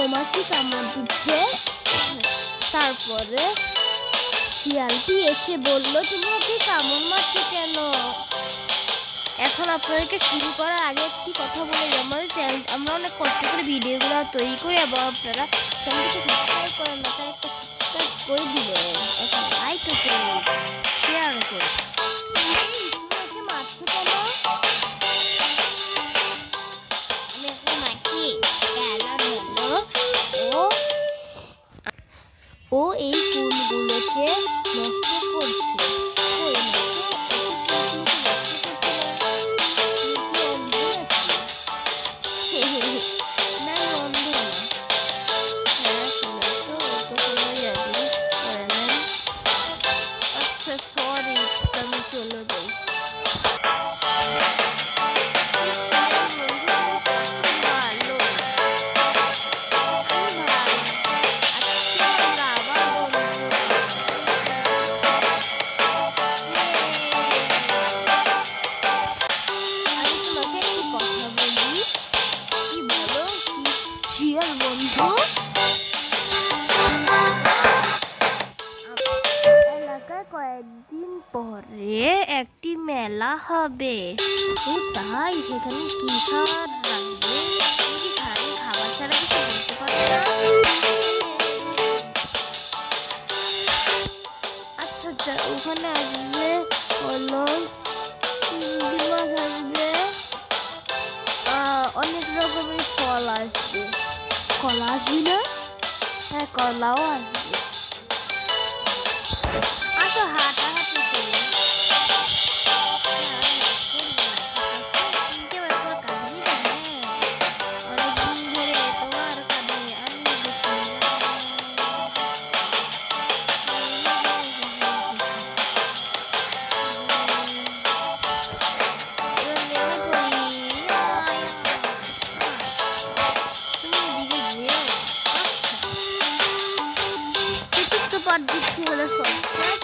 মৌমাছি কামড় দিচ্ছে। তারপরে শিয়ালটি এসে বলল, তুমি ওকে কামড় মারছো কেন? এখন আপনাদেরকে শুরু করার আগে একটি কথা বলে যাই, আমাদের চ্যানেল আমরা অনেক কষ্ট করে ভিডিওগুলো তৈরি করি এবং আপনারা চ্যানেলটিকে সাবস্ক্রাইব করেন না, তাই একটা সাবস্ক্রাইব করে দিবেন, একটা লাইক করে শেয়ার করে। তুমি মারছো কেন? আমি এখন মারছি কেন হলো ও এই ফুলগুলোকে নষ্ট করছে। কয়েকদিন পরে একটি মেলা হবে। তাই সেখানে কি খাবার রাখবে? খাবার ছাড়া কিছু বলতে পারবে না? আচ্ছা আচ্ছা, ওখানে আসবে হলো চিংড়ি মাছ আসবে, অনেক রকমের ফল আসবে। কলা আসবি না? হ্যাঁ, কলাও আসবে। আচ্ছা, হাঁটাহাঁটি করি। Subscribe